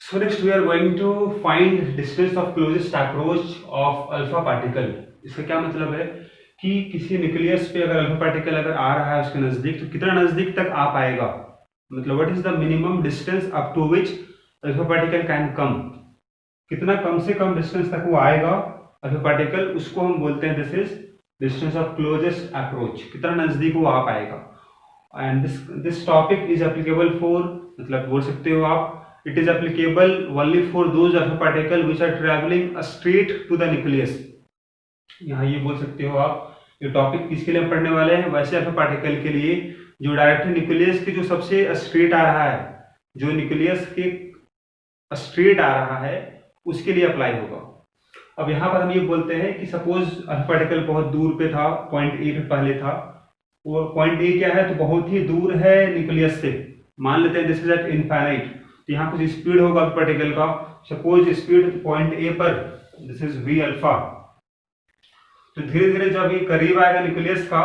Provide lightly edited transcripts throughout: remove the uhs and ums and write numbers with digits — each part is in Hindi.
So next we are going to find distance of closest approach of alpha particle. इसका क्या मतलब है कि किसी न्यूक्लियस पे अगर अल्फा पार्टिकल अगर आ रहा है उसके नजदीक तो कितना नजदीक तक आ पाएगा, मतलब what is the minimum distance up to which alpha particle can come, कितना कम से कम डिस्टेंस तक वो आएगा अल्फा पार्टिकल, उसको हम बोलते हैं this is distance of closest approach, कितना नजदीक वो आ पाएगा. And this topic is applicable for, मतलब बोल सकते हो आप, it is applicable only for those alpha particle which are traveling straight to the nucleus. यहाँ ये बोल सकते हो आप, ये टॉपिक किसके लिए हम पढ़ने वाले हैं, वैसे अल्फा पार्टिकल के लिए जो डायरेक्ट न्यूक्लियस के जो सबसे स्ट्रेट आ रहा है, जो न्यूक्लियस के स्ट्रेट आ रहा है उसके लिए अप्लाई होगा. अब यहाँ पर हम ये बोलते हैं कि सपोज अल्फा पार्टिकल बहुत दूर पे था, पॉइंट ए पे पहले था, वो पॉइंट ए क्या है तो बहुत ही दूर है न्यूक्लियस से, मान लेते हैं दिस इज एट इनफाइनाइट. तो यहाँ कुछ स्पीड होगा पार्टिकल का, सपोज स्पीड पॉइंट ए पर दिस इज वी अल्फा. तो धीरे धीरे जब ये करीब आएगा न्यूक्लियस का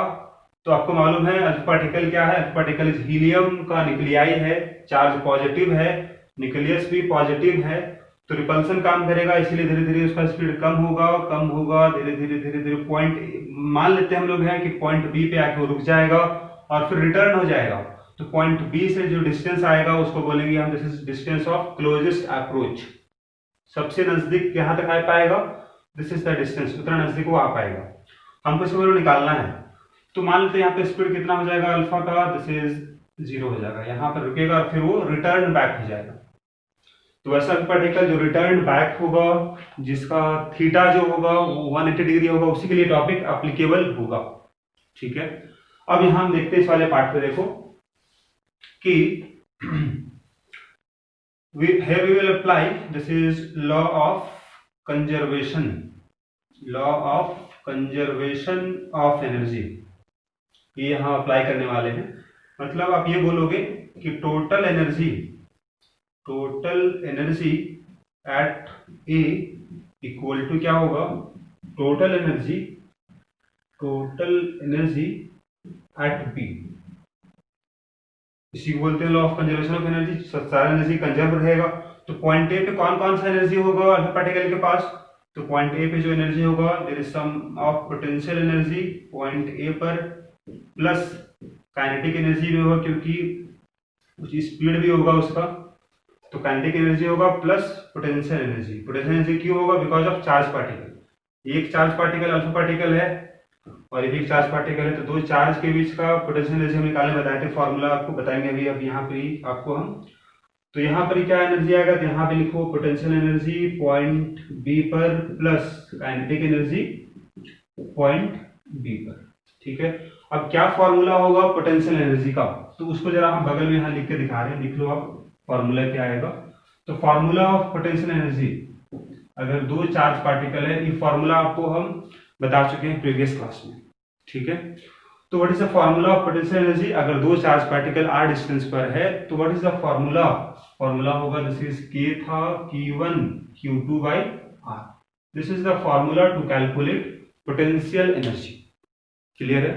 तो आपको मालूम है अल्फा पार्टिकल क्या है, अल्फा पार्टिकल हीलियम का न्यूक्लियाई है, चार्ज पॉजिटिव है, न्यूक्लियस भी पॉजिटिव है, तो रिपल्सन काम करेगा, इसलिए धीरे धीरे उसका स्पीड कम होगा धीरे धीरे पॉइंट मान लेते हैं हम लोग हैं कि पॉइंट बी पे आके वो रुक जाएगा और फिर रिटर्न हो जाएगा. तो पॉइंट बी से जो डिस्टेंस आएगा उसको बोलेंगे हम this is distance of closest approach. सबसे नजदीक यहाँ तक आ पाएगा, दिस इज द डिस्टेंस, उतना नजदीक वो आ पाएगा. हमको इसको निकालना है. तो मान लेते हैं यहाँ पे स्पीड कितना हो जाएगा अल्फा का, दिस इज 0 हो जाएगा, यहाँ पर रुकेगा और फिर वो रिटर्न बैक हो जाएगा. तो वैसा पार्टिकल जो रिटर्न बैक होगा, जिसका थीटा जो होगा वो 180 डिग्री होगा, उसी के लिए टॉपिक एप्लीकेबल होगा. ठीक है, अब यहाँ हम देखते हैं इस वाले पार्ट पे, देखो कि here we will apply this is law of conservation of energy. ये यहाँ अप्लाई करने वाले हैं. मतलब आप ये बोलोगे कि total energy at A equal to क्या होगा, टोटल एनर्जी एट बी. इसी को बोलते हैं law of conservation of energy. सारा एनर्जी कंजर्व रहेगा. तो पॉइंट ए पे कौन कौन सा एनर्जी होगा अल्फा पार्टिकल के पास, तो पॉइंट ए पे जो एनर्जी होगा there is sum of potential energy point A पर, प्लस काइनेटिक एनर्जी भी होगा क्योंकि कुछ स्पीड भी होगा उसका, तो काइनेटिक एनर्जी होगा प्लस पोटेंशियल एनर्जी क्यों होगा, बिकॉज ऑफ चार्ज पार्टिकल. एक चार्ज पार्टिकल अल्फा पार्टिकल है और एक चार्ज पार्टिकल है, तो दो चार्ज के बीच का पोटेंशियल एनर्जी हम निकालने बताए थे, फॉर्मूला आपको बताएंगे अभी. अब यहाँ पे आपको हम, तो यहाँ पर क्या एनर्जी आएगा, तो यहाँ पे लिखो पोटेंशियल एनर्जी पॉइंट बी पर plus kinetic energy point B पर. ठीक है, अब क्या फॉर्मूला होगा पोटेंशियल एनर्जी का, तो उसको जरा हम बगल में यहाँ लिख के दिखा रहे हैं, लिख लो आप फॉर्मूला क्या आएगा. तो फॉर्मूला ऑफ पोटेंशियल एनर्जी, अगर दो चार्ज पार्टिकल है, ये फॉर्मूला आपको हम बता चुके हैं प्रीवियस क्लास में. ठीक है, तो what is the formula of potential energy, अगर दो चार्ज पार्टिकल आर डिस्टेंस पर है तो व्हाट इज द फॉर्मूला होगा दिस इज k था q1 q2 by r. This is the formula to calculate potential energy. Clear है,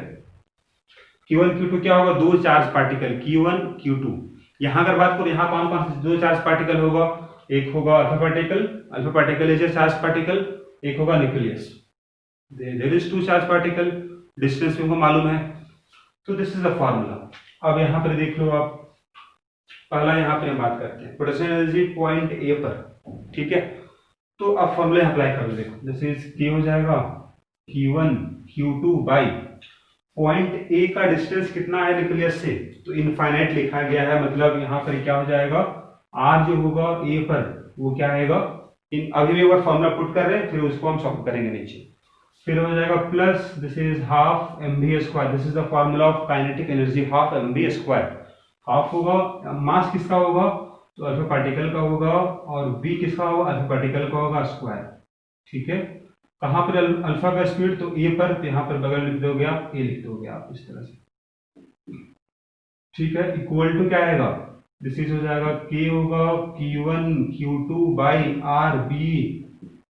q1 q2 क्या होगा, दो चार्ज पार्टिकल q1 q2. यहाँ अगर बात करो यहाँ कौन कौन से दो चार्ज पार्टिकल होगा, एक होगा alpha particle is a charge particle, एक होगा nucleus. There is two charge particle, distance भी हमको मालूम है. तो दिस इज द फॉर्मूला. अब यहाँ पर देख लो आप, पहला यहाँ पे हम बात करते हैं पोटेंशियल एनर्जी पॉइंट ए पर. ठीक है, तो अब फॉर्मूला अप्लाई कर लो. देखो दिस इज k हो जाएगा q1 q2 by point A का डिस्टेंस कितना है न्यूक्लियस से, तो इनफाइनाइट लिखा गया है, मतलब यहाँ पर क्या हो जाएगा r जो होगा a पर वो क्या आएगा, अभी भी एक बार फॉर्मूला पुट कर रहे हैं फिर उसको हम सॉल्व करेंगे नीचे. फिर हो जाएगा plus this is half mv square, this is the formula of kinetic energy, half mv square. Half होगा मास किसका होगा, तो अल्फा पार्टिकल का होगा, और v किसका होगा, अल्फा पार्टिकल का होगा स्क्वायर. ठीक है, कहाँ पर अल्फा का स्पीड, तो ए पर, तो यहाँ पर बगल लिख दोगे आप, ए लिख दोगे आप इस तरह से. ठीक है, इक्वल टू क्या आएगा, दिस इज हो जाएगा k होगा q1 q2 by r B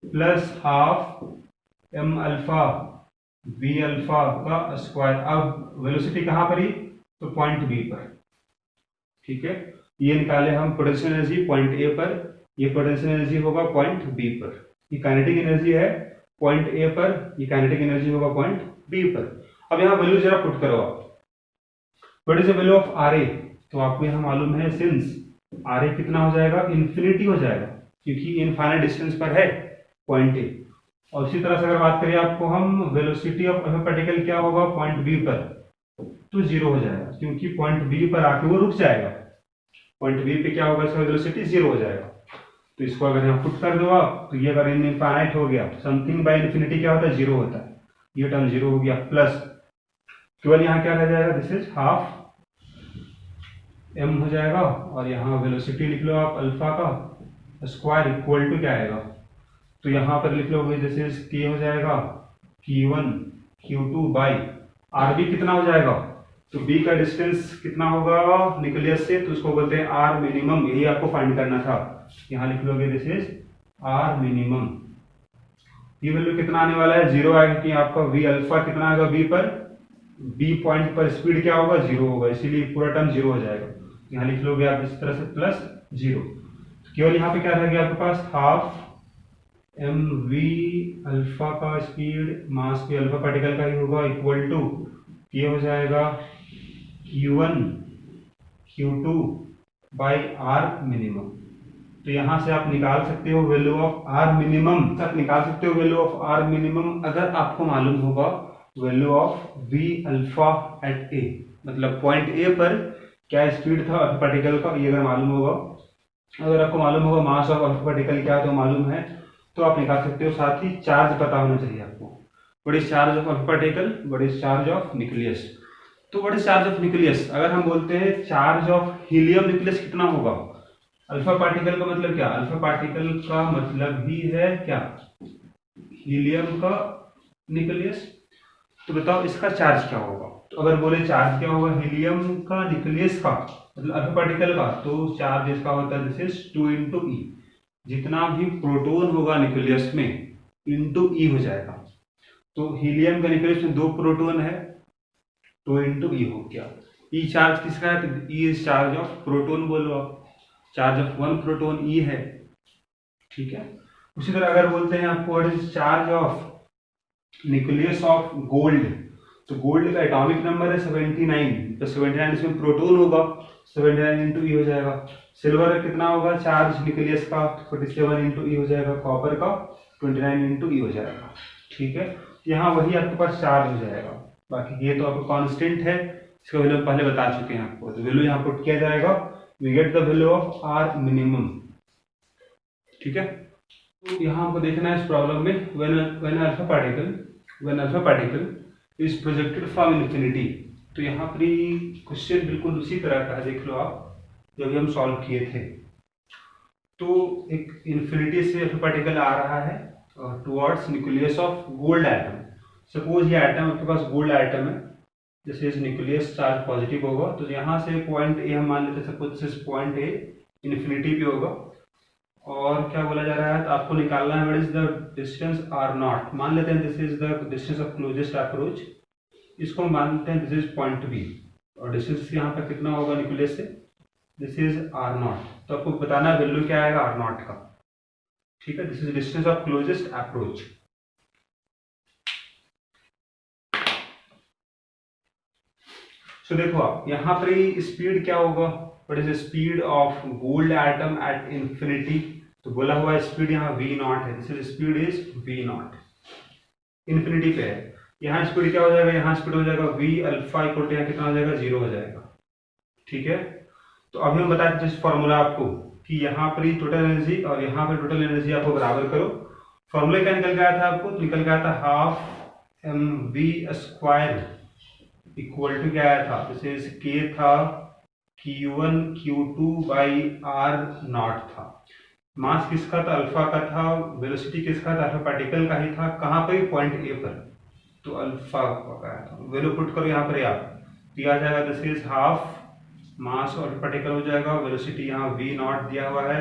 plus half m alpha v alpha का स्क्वायर. अब वेलोसिटी कहाँ पर ही, तो पॉइंट बी पर. ठीक है, ये निकाले हम पोटेंशियल एनर्जी पॉइंट ए पर, ये पोटेंशियल एनर्जी होगा पॉइंट बी पर, ये काइनेटिक एनर्जी है पॉइंट ए पर, ये काइनेटिक एनर्जी होगा पॉइंट बी पर। अब यहाँ वैल्यू जरा पुट करो आप, what is the value of R A, तो आपको यहाँ मालूम है सिंस आर ए कितना हो जाएगा, इन्फिनिटी हो जाएगा, क्योंकि इनफाइनाइट डिस्टेंस पर है पॉइंट ए। और इसी तरह से अगर बात करें आपको हम, वेलोसिटी ऑफ अल्फा पार्टिकल क्या होगा पॉइंट बी पर, तो जीरो हो जाएगा, क्योंकि पॉइंट बी पर आके वो रुक जाएगा, पॉइंट बी पे क्या होगा, इसका वेलोसिटी जीरो हो जाएगा। तो इसको अगर यहाँ पुट कर दो आप, तो ये अगर इनफाइनाइट हो गया, समथिंग बाय इन्फिनिटी क्या होता है, जीरो होता है, ये टर्म जीरो हो गया, प्लस केवल यहाँ क्या रह जाएगा, दिस इज हाफ एम हो जाएगा, और यहाँ वेलोसिटी लिख लो आप अल्फा का स्क्वायर इक्वल टू क्या आएगा, तो यहाँ पर लिख लो दिस इज के हो जाएगा Q1 Q2 by r B कितना हो जाएगा, तो बी का डिस्टेंस कितना होगा न्यूक्लियस से, तो उसको बोलते हैं आर मिनिमम, यही आपको फाइंड करना था। यहाँ लिख लोगे दिस इज आर मिनिमम, ये वैल्यू कितना आने वाला है, जीरो आएगा, कि आपका वी अल्फा कितना आएगा बी पर, बी पॉइंट पर स्पीड क्या होगा, जीरो होगा, इसीलिए पूरा टर्म जीरो हो जाएगा। यहाँ लिख लोगे आप इस तरह से प्लस जीरो, केवल यहाँ पे क्या रह गया आपके पास, हाफ एम वी अल्फा का स्पीड मास भी अल्फा पार्टिकल का ही होगा, इक्वल टू ये हो जाएगा Q1 Q2 by are minimum. तो यहाँ से आप निकाल सकते हो वैल्यू ऑफ आर मिनिमम, तक निकाल सकते हो वैल्यू ऑफ आर मिनिमम अगर आपको मालूम होगा value of V alpha at A, मतलब पॉइंट ए पर क्या स्पीड था अल्फा पार्टिकल का, ये अगर मालूम होगा, अगर आपको मालूम होगा मास ऑफ अल्फा पार्टिकल क्या तो मालूम है, तो आप निकाल सकते हो। साथ ही चार्ज पता होना चाहिए आपको, what is charge of alpha particle, what is charge of nucleus. तो what is charge of nucleus, अगर हम बोलते हैं चार्ज ऑफ हीलियम न्यूक्लियस कितना होगा, अल्फा पार्टिकल का मतलब क्या, अल्फा पार्टिकल का मतलब ही है क्या, हीलियम का न्यूक्लियस, तो बताओ इसका चार्ज क्या होगा। तो अगर बोले चार्ज क्या होगा हीलियम का न्यूक्लियस का, मतलब अल्फा पार्टिकल का, तो चार्ज इसका होता है दिस इज 2 × E, जितना भी प्रोटॉन होगा न्यूक्लियस में इंटू ई हो जाएगा। तो हीलियम का न्यूक्लियस में 2 प्रोटॉन है, 2 × E हो गया। ई चार्ज किसका है, तो E is charge of proton, बोलो आप चार्ज ऑफ 1 प्रोटॉन ई है, ठीक है। उसी तरह अगर बोलते हैं आपको what is charge of nucleus of gold, तो गोल्ड का एटॉमिक नंबर है 79, तो 79 इसमें प्रोटॉन होगा, 79 × E हो जाएगा। सिल्वर का कितना होगा चार्ज न्यूक्लियस का, 47 × E हो जाएगा, कॉपर का 29 × E हो जाएगा, ठीक है। यहाँ वही आपके पास चार्ज हो जाएगा, बाकी ये तो आपको कांस्टेंट है, इसका वैल्यू पहले बता चुके हैं आपको, तो वैल्यू यहाँ पुट किया जाएगा, we get the value of r minimum, ठीक है। तो यहाँ हमको देखना है इस प्रॉब्लम में, when alpha particle is projected from infinity, तो यहाँ पर क्वेश्चन बिल्कुल उसी तरह का है, देख लो आप जो भी हम सॉल्व किए थे। तो एक इन्फिनिटी से अल्फा पार्टिकल आ रहा है towards nucleus of gold atom, suppose ये एटम आपके पास गोल्ड एटम है, जैसे इस न्यूक्लियस चार्ज पॉजिटिव होगा, तो यहाँ से पॉइंट ए हम मान लेते हैं, suppose this point A infinity पे होगा, और क्या बोला जा रहा है, तो आपको निकालना है what is the distance r naught, मान लेते हैं this is the distance of closest approach, इसको मानते हैं दिस इज पॉइंट बी, और डिस्टेंस यहाँ पर कितना होगा न्यूक्लियस से, दिस इज आर नॉट, तो आपको बताना है वैल्यू क्या आएगा आर नॉट का, ठीक है। This is distance of closest approach. So देखो आप यहाँ पर स्पीड क्या होगा, what is speed of gold atom at infinity, तो बोला हुआ स्पीड यहाँ v0 है, this is speed is v0, infinity पे है। यहाँ स्पीड क्या हो जाएगा, यहाँ स्पीड हो जाएगा v अल्फा इक्वल टू यहाँ कितना हो जाएगा, 0 हो जाएगा, ठीक है। तो अभी हम बता देते फॉर्मूला आपको कि यहाँ पर टोटल एनर्जी और यहाँ पर टोटल एनर्जी आपको बराबर करो। फॉर्मूला क्या निकल गया था आपको, निकल गया था half m v square equal to क्या आया था, जैसे के था Q1 Q2 by are not था, मास किसका था अल्फा का था, वेलोसिटी किसका था अल्फा पार्टिकल का ही था, कहाँ पर पॉइंट ए पर, तो अल्फा का आया था। वैल्यू पुट करो यहाँ पर आप, तो आ जाएगा दिस इज हाफ मास और पार्टिकल हो जाएगा, वेलोसिटी यहाँ v0 दिया हुआ है,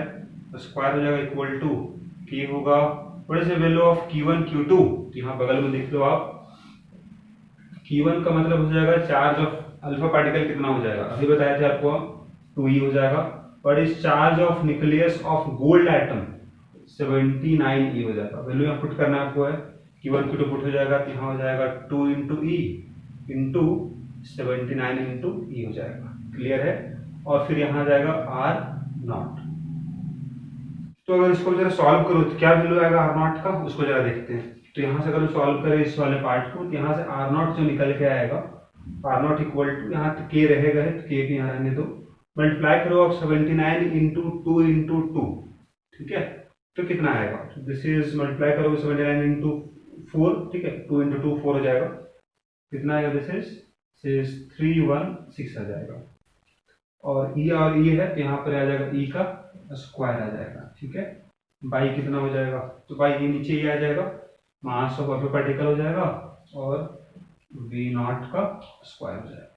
स्क्वायर हो जाएगा इक्वल टू के होगा what is the value of Q1 Q2, तो यहाँ बगल में देख लो आप, Q1 का मतलब हो जाएगा चार्ज ऑफ अल्फा पार्टिकल कितना हो जाएगा, अभी बताया था आपको 2E हो जाएगा, what is charge of nucleus of gold atom 79 ई हो जाएगा। वैल्यू यहाँ पुट करना आपको है, Q1 Q2 पुट हो जाएगा, तो यहाँ हो जाएगा 2 इंटू ई इंटू 79 इंटू ई हो जाएगा। क्लियर है? और फिर यहाँ आ जाएगा आर नॉट। तो अगर इसको जरा सॉल्व करो तो क्या वैल्यू आएगा आर नॉट का, उसको जरा देखते हैं। तो यहाँ से अगर सॉल्व करें इस वाले पार्ट को, तो यहाँ से आर नॉट जो निकल के आएगा, आर नॉट इक्वल टू, यहाँ तो के रहेगा है, तो के भी यहाँ रहने दो, मल्टीप्लाई करो आप 79 इंटू 2 इंटू 2, ठीक है, तो कितना आएगा, दिस इज मल्टीप्लाई करो 79 इंटू 4, ठीक है, 2 इंटू 2 4 हो जाएगा, कितना आएगा, दिस इज 316 आ जाएगा। और ई है, तो यहाँ पर आ जाएगा ई का स्क्वायर आ जाएगा, ठीक है, बाई कितना हो जाएगा, तो बाई ये नीचे ये आ जाएगा, मास ऑफ अ पार्टिकल हो जाएगा, और वी नॉट का स्क्वायर हो जाएगा।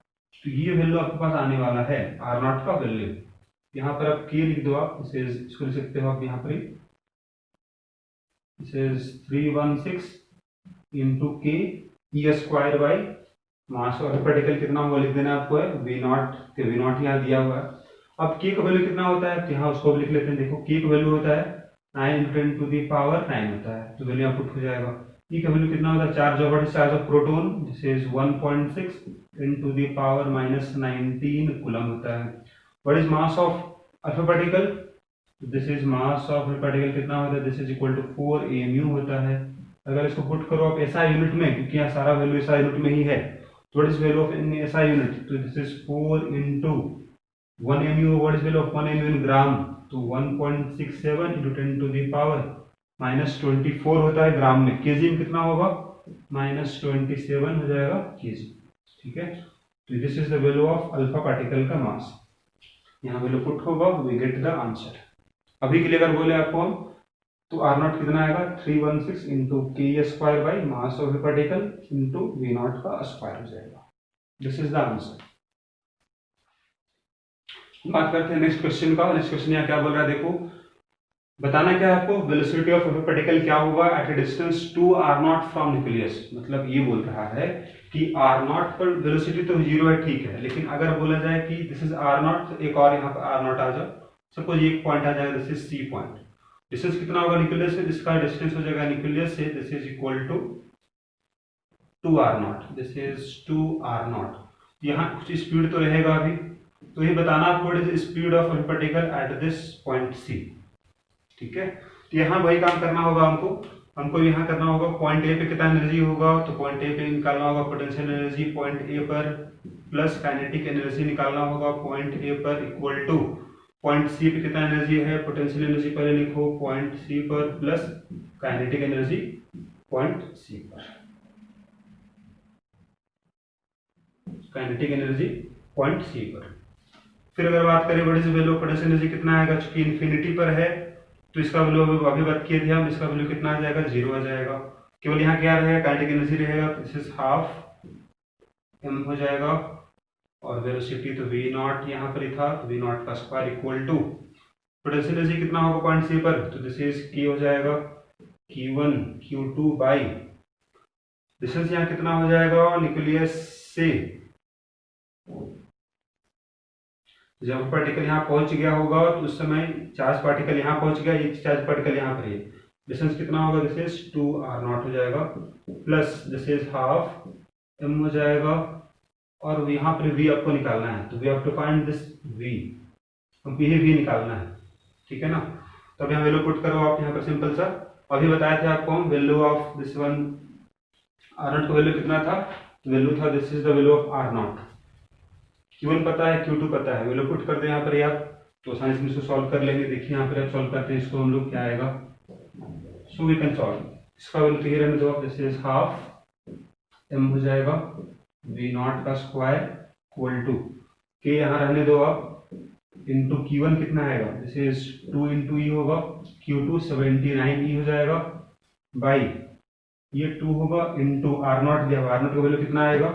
तो ये वैल्यू आपके पास आने वाला है आर नॉट का वैल्यू। यहाँ पर आप के लिख दो, आप इसको लिख सकते हो आप यहाँ पर, this is 316 into K E square by mass of particle कितना होगा लिख देना आपको है, वी नॉट यहाँ दिया हुआ है। अब के का वैल्यू कितना होता है, तो यहाँ उसको लिख लेते हैं। देखो के का वैल्यू होता है 9 इंटू 10 टू दी पावर 9 होता है, तो वैल्यू यहाँ पुट हो जाएगा। ई का वैल्यू कितना होता है, charge of proton, this is 1.6 into the power -19 coulomb होता है। What is mass of alpha particle, this is mass of particle कितना होता है, this is equal to 4 AMU होता है। अगर इसको पुट करो आप SI यूनिट में, क्योंकि यहाँ सारा वैल्यू SI यूनिट में ही है, तो what is value of in SI unit, तो this is 4 into 1 MU, what is value of 1 MU in gram, तो 1.67 इंटू 10 टू दी पावर -24 होता है ग्राम में। केजी में कितना होगा, -27 हो जाएगा केजी, ठीक है। तो this is the value of alpha particle का मास। यहाँ वैल्यू पुट होगा, वी गेट द आंसर। अभी के लिए अगर बोले आपको हम, तो आर नॉट कितना आएगा, 316 into k square by mass of particle into v naught का स्क्वायर हो जाएगा। This is the answer. बात करते हैं नेक्स्ट क्वेश्चन का। नेक्स्ट क्वेश्चन यहाँ क्या बोल रहा है, देखो बताना क्या है आपको, वेलोसिटी ऑफ पार्टिकल क्या होगा at a distance 2 r naught from nucleus. मतलब ये बोल रहा है कि r नॉट पर वेलोसिटी तो 0 है, ठीक है, लेकिन अगर बोला जाए कि दिस इज r नॉट, तो एक और यहाँ पर r नॉट आ जाओ, सपोज एक पॉइंट आ जाएगा, this is C point, distance कितना होगा न्यूक्लियस से, जिसका डिस्टेंस हो जाएगा न्यूक्लियस से, this is equal to 2 r naught, this is 2 r naught. यहाँ कुछ स्पीड तो रहेगा अभी, तो ये बताना आपको what is speed of a particle at this point C, ठीक है। तो यहाँ वही काम करना होगा हमको यहाँ करना होगा, पॉइंट ए पे कितना एनर्जी होगा, तो पॉइंट ए पे निकालना होगा पोटेंशियल एनर्जी पॉइंट ए पर, प्लस काइनेटिक एनर्जी निकालना होगा पॉइंट ए पर, इक्वल टू पॉइंट सी पे कितना एनर्जी है, पोटेंशियल एनर्जी पहले लिखो पॉइंट सी पर, plus kinetic energy point C पर, काइनेटिक एनर्जी पॉइंट सी पर। फिर अगर बात करें what is value of potential energy कितना आएगा, चूंकि इन्फिनिटी पर है तो इसका वैल्यू अभी बात किए थे हम, इसका वैल्यू कितना आ जाएगा, 0 आ जाएगा। केवल यहाँ क्या रहेगा, काइनेटिक एनर्जी रहेगा, दिस इज हाफ m हो जाएगा, और वेलोसिटी तो v नॉट यहाँ पर ही था, तो v नॉट का square equal to potential energy कितना होगा पॉइंट सी पर, तो दिस इज k हो जाएगा q1 q2 बाई डिस्टेंस यहाँ कितना हो जाएगा न्यूक्लियस से, जब पार्टिकल यहाँ पहुंच गया होगा तो उस समय चार्ज पार्टिकल यहाँ पहुंच गया, एक चार्ज पार्टिकल यहाँ पर है, डिस्टेंस कितना होगा, दिस इज 2 r नॉट हो जाएगा, plus this is half m हो जाएगा, और यहाँ पर v आपको निकालना है, तो we have to find this v, हमको ये v निकालना है, ठीक है ना। तो अब यहाँ वैल्यू पुट करो आप यहाँ पर सिंपल सा। अभी बताया था आपको हम value of this one r naught का वैल्यू कितना था, वैल्यू था this is the value of r not, Q1 पता है, Q2 पता है, वैल्यू पुट कर दे यहाँ पर आप, तो साइंस में इसको सॉल्व कर लेंगे। देखिए यहाँ पर आप सॉल्व करते हैं इसको हम लोग, क्या आएगा, सो वी कैन सॉल्व, इसका वैल्यू तो ये रहने दो, दिस इज हाफ m हो जाएगा v नॉट का स्क्वायर इक्वल टू k यहाँ रहने दो आप, इंटू Q1 कितना आएगा, दिस इज 2 इंटू ई होगा, Q2 79 ई हो जाएगा, बाई ये 2 होगा इंटू r नॉट दिया, r नॉट का वैल्यू कितना आएगा,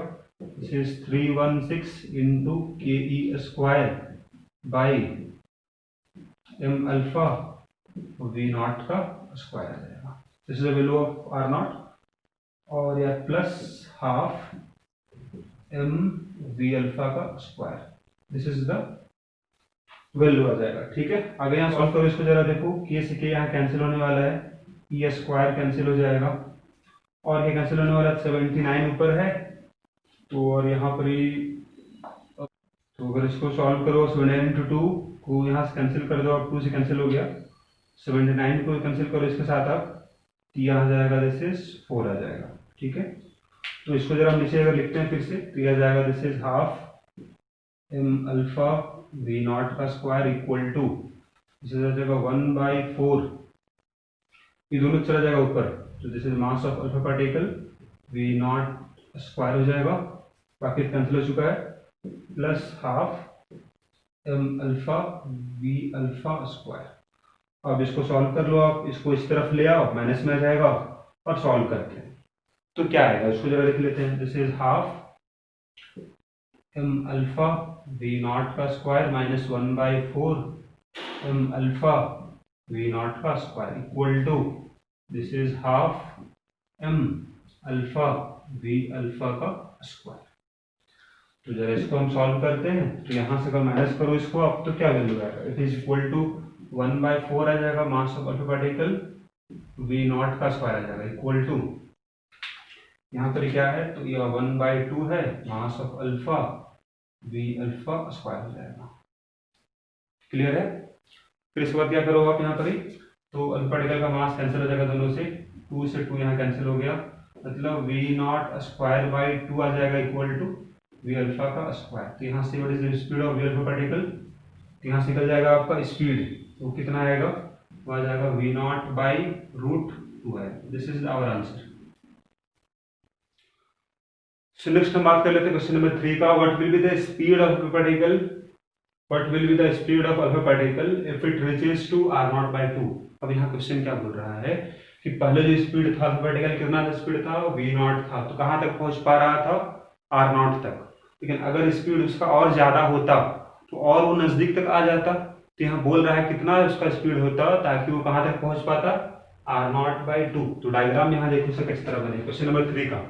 this is 316 into ke square by m alpha v naught का स्क्वायर आ जाएगा, this is the value of r naught, और या plus half m v alpha का square, this is the value आ जाएगा। ठीक है, आगे यहाँ सॉल्व करो इसको, जरा देखो के से के यहाँ कैंसिल होने वाला है, ई स्क्वायर कैंसिल हो जाएगा और ये कैंसिल होने वाला है, 79 ऊपर है तो, और यहाँ पर ही तो अगर इसको सॉल्व करो 79 इंटू 2 को यहाँ से कैंसिल कर दो, अब 2 से कैंसिल हो गया, 79 को कैंसिल करो इसके साथ आप, तो यहाँ जाएगा दिस इज 4 आ जाएगा। ठीक है, तो इसको जरा हम नीचे अगर लिखते हैं फिर से, तो यह जाएगा this is half M alpha we naught का स्क्वायर इक्वल टू, इसे आ जाएगा 1/4, ये दोनों चला जाएगा ऊपर, तो this is mass of alpha particle v naught square हो जाएगा, बाकी कैंसिल हो चुका है, plus half M alpha we alpha square. अब इसको सॉल्व कर लो, आप इसको इस तरफ ले आओ, माइनस में आ जाएगा और सॉल्व करते हैं तो क्या आएगा, इसको जरा लिख लेते हैं, this is half M alpha we naught का square minus 1/4 M alpha we naught का square equal to, this is half M alpha we alpha का स्क्वायर। तो जरा इसको हम सॉल्व करते हैं, तो यहाँ से अगर माइनस करो इसको अब, तो क्या वैल्यू आएगा, इट इज इक्वल टू 1/4 आ जाएगा mass of alpha particle v naught का स्क्वायर आ जाएगा इक्वल टू, यहाँ पर क्या है तो ये 1/2 है मास of alpha V alpha square हो जाएगा। क्लियर है, फिर इसके बाद क्या करो आप यहाँ पर ही, तो अल्फा पार्टिकल का मास कैंसिल हो जाएगा दोनों से, 2 से 2 यहाँ कैंसिल हो गया, मतलब वी नॉट स्क्वायर बाई 2 आ जाएगा इक्वल टू वी अल्फा का स्क्वायर। तो यहाँ से what is the speed of V alpha particle, तो यहाँ से निकल जाएगा आपका स्पीड, तो कितना आएगा, वो आ जाएगा वी नॉट बाई √2 है। This is our answer. So next हम बात कर लेते हैं क्वेश्चन नंबर 3 का, what will be the speed of alpha particle, what will be the speed of alpha particle if it reaches to r0/2। अब यहाँ क्वेश्चन क्या बोल रहा है कि पहले जो स्पीड था अल्फा पार्टिकल, कितना स्पीड था, v0 था, तो कहाँ तक पहुंच पा रहा था, r0 तक, लेकिन अगर स्पीड उसका और ज्यादा होता तो और वो नजदीक तक आ जाता, तो यहाँ बोल रहा है कितना उसका स्पीड होता ताकि वो कहाँ तक पहुंच पाता, r0/2। तो डायग्राम यहाँ देखो से किस तरह बने क्वेश्चन नंबर 3 का।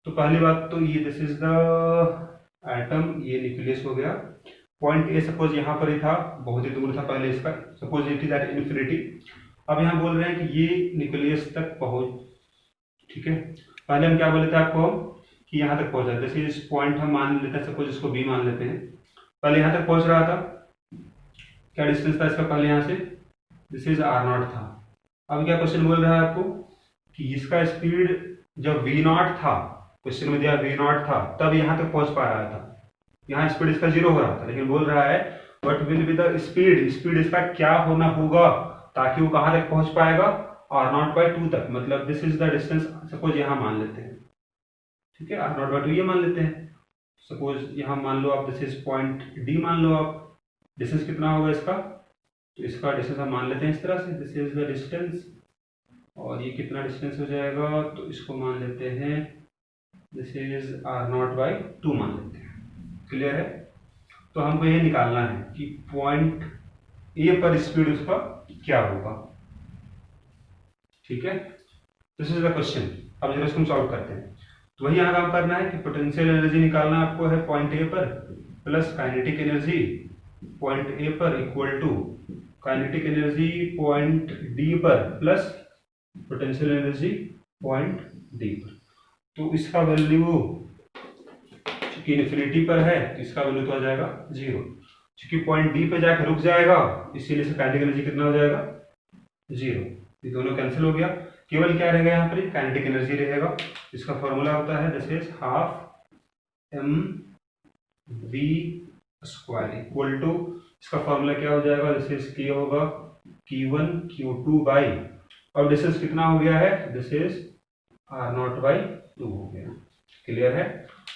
तो पहली बात तो ये दिस इज द एटम, ये न्यूक्लियस हो गया, पॉइंट ए सपोज यहाँ पर ही था, बहुत ही दूर था पहले इसका, suppose it is at infinity. अब यहाँ बोल रहे हैं कि ये न्यूक्लियस तक पहुंच, ठीक है, पहले हम क्या बोले थे आपको कि यहाँ तक पहुंचा, जैसे इस पॉइंट हम मान लेते हैं, सपोज इसको बी मान लेते हैं, पहले यहाँ तक पहुंच रहा था, क्या डिस्टेंस था इसका पहले यहाँ से, दिस इज r0 था। अब क्या क्वेश्चन बोल रहा है आपको कि इसका स्पीड जब v0 था, क्वेश्चन में दिया v0 था, तब यहाँ तक पहुंच पा रहा था, यहाँ स्पीड इसका 0 हो रहा था, लेकिन बोल रहा है what will be the speed, speed इसका क्या होना होगा ताकि वो कहाँ तक पहुंच पाएगा, r0/2 तक, मतलब this is the distance, suppose यहाँ मान लेते हैं, ठीक है, r0/2 ये मान लेते हैं, सपोज यहाँ मान लो आप, दिस इज पॉइंट डी मान लो आप, डिस्टेंस कितना होगा इसका, तो इसका डिस्टेंस हम मान लेते हैं इस तरह से, दिस इज द डिस्टेंस, और ये कितना डिस्टेंस हो जाएगा, तो इसको मान लेते हैं दिस इज r0/2 मान लेते हैं। क्लियर है, तो हमको ये निकालना है कि पॉइंट ए पर स्पीड उसका क्या होगा। ठीक है, दिस इज द क्वेश्चन। अब जरा इसको हम सॉल्व करते हैं, तो वही यहाँ काम करना है कि पोटेंशियल एनर्जी निकालना आपको है पॉइंट ए पर, plus kinetic energy point A पर equal to kinetic energy point D पर plus potential energy point D पर। तो इसका वैल्यू चूंकि इन्फिनिटी पर है तो इसका वैल्यू तो आ जाएगा 0, चूंकि पॉइंट डी पे जाकर रुक जाएगा इसीलिए से काइनेटिक एनर्जी कितना हो जाएगा 0, ये दोनों कैंसिल हो गया, केवल क्या रहेगा यहाँ पर काइनेटिक एनर्जी रहेगा। इसका फॉर्मूला होता है this is half m v square equal to, इसका फॉर्मूला क्या हो जाएगा, दिस इज के होगा Q1 Q2 बाई, और डिस्टेंस कितना हो गया है, दिस इज r0/2 हो गया। क्लियर है,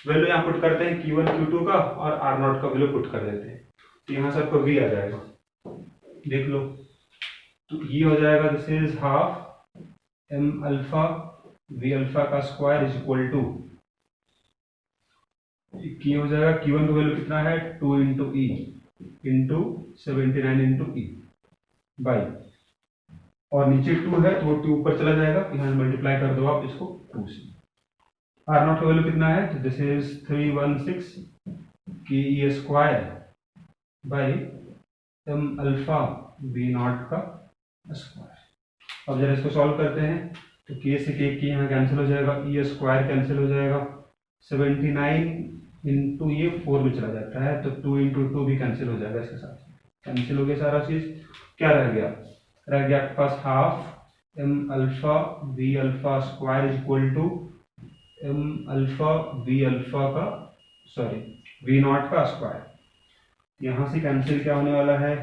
वैल्यू यहाँ पुट करते हैं Q1 Q2 का और r0 का वैल्यू पुट कर देते हैं, तो यहाँ से आपको v आ जाएगा, देख लो, तो ये हो जाएगा this is half M alpha we alpha का स्क्वायर इज इक्वल टू, की हो जाएगा Q1 का वैल्यू कितना है 2 into e into 79 into e by, और नीचे 2 है तो वो 2 ऊपर चला जाएगा, यहाँ मल्टीप्लाई कर दो आप इसको 2 से। r0 का वैल्यू कितना है, तो this is 316 K E square by M alpha we naught का स्क्वायर। अब जरा इसको सॉल्व करते हैं तो के से के यहाँ कैंसिल हो जाएगा, ई स्क्वायर कैंसिल हो जाएगा, 79 इंटू ये 4 में चला जाता है तो 2 इंटू 2 भी कैंसिल हो जाएगा, इसके साथ कैंसिल हो गया सारा चीज। क्या रह गया आपके पास half M alpha we alpha square is equal to M alpha we alpha का सॉरी वी नॉट का स्क्वायर। यहाँ से कैंसिल क्या होने वाला है,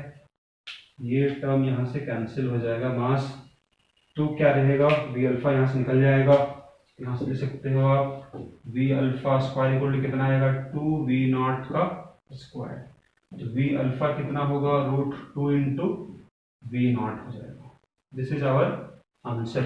ये टर्म यहाँ से कैंसिल हो जाएगा, मास टू क्या रहेगा, वी अल्फा यहाँ से निकल जाएगा, यहाँ से ले सकते हो आप v alpha square equal to कितना आएगा 2 वी नॉट का स्क्वायर। तो वी अल्फा कितना होगा √2 इंटू वी नॉट हो जाएगा। This is our answer.